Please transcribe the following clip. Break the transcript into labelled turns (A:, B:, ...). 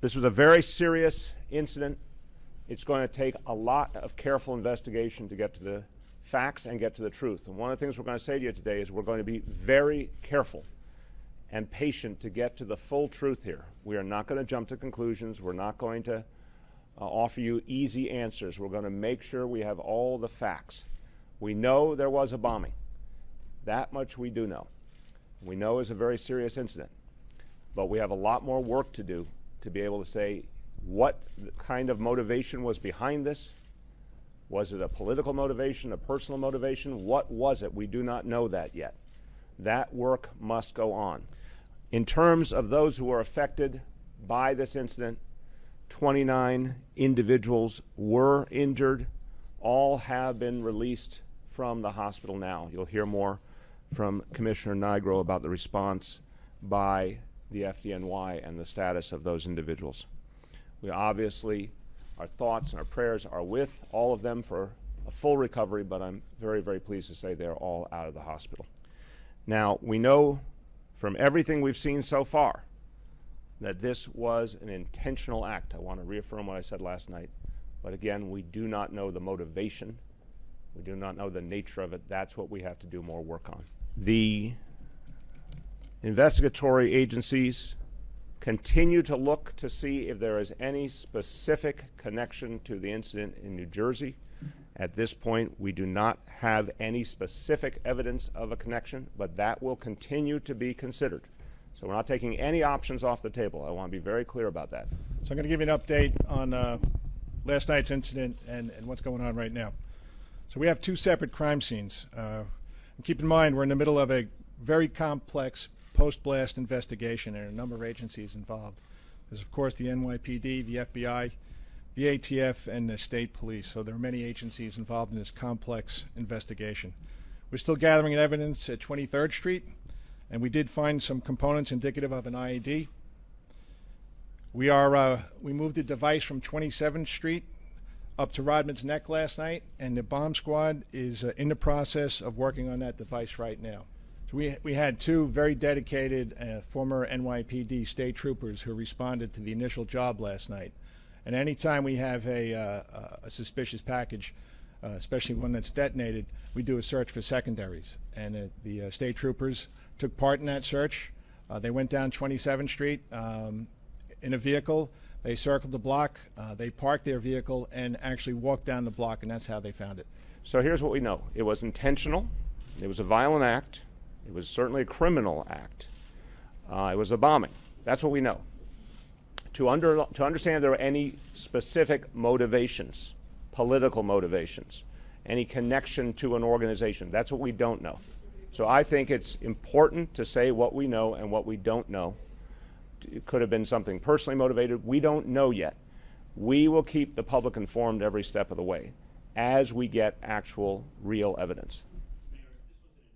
A: This was a very serious incident. It's going to take a lot of careful investigation to get to the facts and get to the truth. And one of the things we're going to say to you today is we're going to be very careful and patient to get to the full truth here. We are not going to jump to conclusions. We're not going to offer you easy answers. We're going to make sure we have all the facts. We know there was a bombing. That much we do know. We know it's a very serious incident. But we have a lot more work to do to be able to say what kind of motivation was behind this. Was it a political motivation, a personal motivation? What was it? We do not know that yet. That work must go on. In terms of those who were affected by this incident, 29 individuals were injured. All have been released from the hospital now. You'll hear more from Commissioner Nigro about the response by the FDNY and the status of those individuals. We obviously, our thoughts and our prayers are with all of them for a full recovery, but I'm very, very pleased to say they're all out of the hospital. Now, we know from everything we've seen so far that this was an intentional act. I want to reaffirm what I said last night. But again, we do not know the motivation. We do not know the nature of it. That's what we have to do more work on. The investigatory agencies continue to look to see if there is any specific connection to the incident in New Jersey. At this point, we do not have any specific evidence of a connection, but that will continue to be considered. So we're not taking any options off the table. I want to be very clear about that.
B: So I'm going to give you an update on last night's incident and what's going on right now. So we have two separate crime scenes. And keep in mind, we're in the middle of a very complex post-blast investigation and a number of agencies involved. There's, of course, the NYPD, the FBI, the ATF, and the state police. So there are many agencies involved in this complex investigation. We're still gathering evidence at 23rd Street, and we did find some components indicative of an IED. We moved the device from 27th Street up to Rodman's Neck last night, and the bomb squad is in the process of working on that device right now. So we had two very dedicated former NYPD state troopers who responded to the initial job last night. And anytime we have a suspicious package, especially one that's detonated, we do a search for secondaries. And the state troopers took part in that search. They went down 27th Street in a vehicle. They circled the block. They parked their vehicle and actually walked down the block, and that's how they found it.
A: So here's what we know. It was intentional. It was a violent act. It was certainly a criminal act. It was a bombing. That's what we know. To understand if there were any specific motivations, political motivations, any connection to an organization, that's what we don't know. So I think it's important to say what we know and what we don't know. It could have been something personally motivated. We don't know yet. We will keep the public informed every step of the way as we get actual, real evidence.